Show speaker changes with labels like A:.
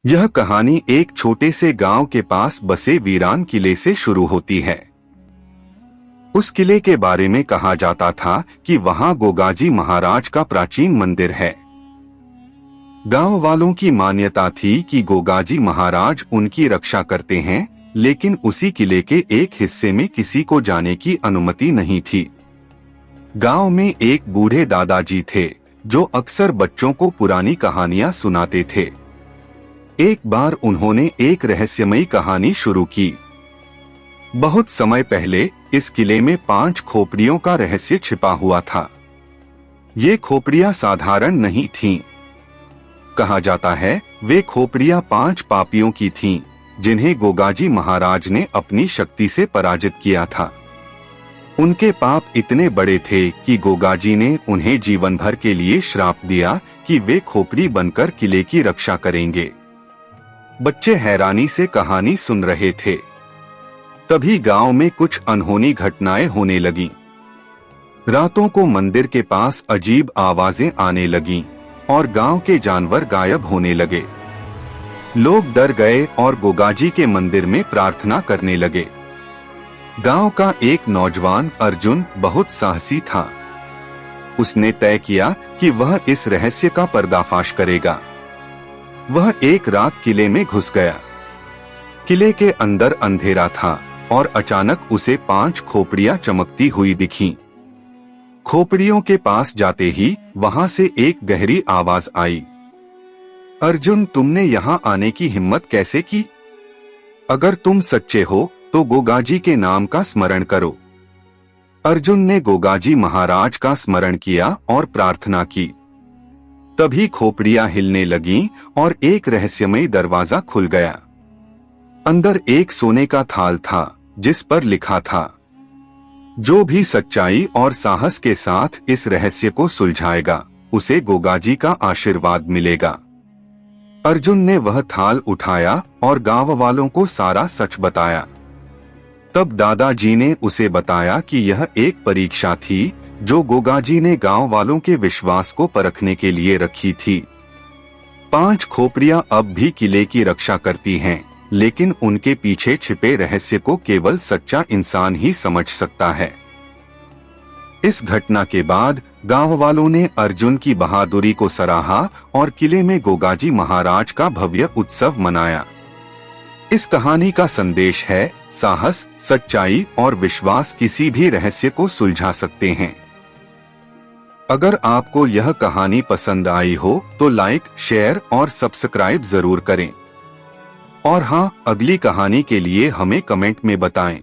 A: यह कहानी एक छोटे से गांव के पास बसे वीरान किले से शुरू होती है। उस किले के बारे में कहा जाता था कि वहां गोगाजी महाराज का प्राचीन मंदिर है। गांव वालों की मान्यता थी कि गोगाजी महाराज उनकी रक्षा करते हैं, लेकिन उसी किले के एक हिस्से में किसी को जाने की अनुमति नहीं थी। गांव में एक बूढ़े दादाजी थे जो अक्सर बच्चों को पुरानी कहानियां सुनाते थे। एक बार उन्होंने एक रहस्यमयी कहानी शुरू की। बहुत समय पहले इस किले में 5 खोपड़ियों का रहस्य छिपा हुआ था। ये खोपड़ियां साधारण नहीं थीं। कहा जाता है वे खोपड़ियां 5 पापियों की थीं, जिन्हें गोगाजी महाराज ने अपनी शक्ति से पराजित किया था। उनके पाप इतने बड़े थे कि गोगाजी ने उन्हें जीवन भर के लिए श्राप दिया कि वे खोपड़ी बनकर किले की रक्षा करेंगे। बच्चे हैरानी से कहानी सुन रहे थे। तभी गांव में कुछ अनहोनी घटनाएं होने लगीं। रातों को मंदिर के पास अजीब आवाजें आने लगीं और गांव के जानवर गायब होने लगे। लोग डर गए और गोगाजी के मंदिर में प्रार्थना करने लगे। गांव का एक नौजवान अर्जुन बहुत साहसी था। उसने तय किया कि वह इस रहस्य का पर्दाफाश करेगा। वह एक रात किले में घुस गया। किले के अंदर अंधेरा था और अचानक उसे 5 खोपड़ियां चमकती हुई दिखीं। खोपड़ियों के पास जाते ही वहां से एक गहरी आवाज आई, अर्जुन, तुमने यहाँ आने की हिम्मत कैसे की? अगर तुम सच्चे हो तो गोगाजी के नाम का स्मरण करो। अर्जुन ने गोगाजी महाराज का स्मरण किया और प्रार्थना की। तभी खोपड़ियां हिलने लगीं और एक रहस्यमयी दरवाजा खुल गया। अंदर एक सोने का थाल था जिस पर लिखा था, जो भी सच्चाई और साहस के साथ इस रहस्य को सुलझाएगा उसे गोगाजी का आशीर्वाद मिलेगा। अर्जुन ने वह थाल उठाया और गांव वालों को सारा सच बताया। तब दादाजी ने उसे बताया कि यह एक परीक्षा थी जो गोगाजी ने गांव वालों के विश्वास को परखने के लिए रखी थी। 5 खोपड़ियां अब भी किले की रक्षा करती हैं, लेकिन उनके पीछे छिपे रहस्य को केवल सच्चा इंसान ही समझ सकता है। इस घटना के बाद गांव वालों ने अर्जुन की बहादुरी को सराहा और किले में गोगाजी महाराज का भव्य उत्सव मनाया। इस कहानी का संदेश है, साहस, सच्चाई और विश्वास किसी भी रहस्य को सुलझा सकते हैं। अगर आपको यह कहानी पसंद आई हो तो लाइक, शेयर और सब्सक्राइब जरूर करें। और हाँ, अगली कहानी के लिए हमें कमेंट में बताएं।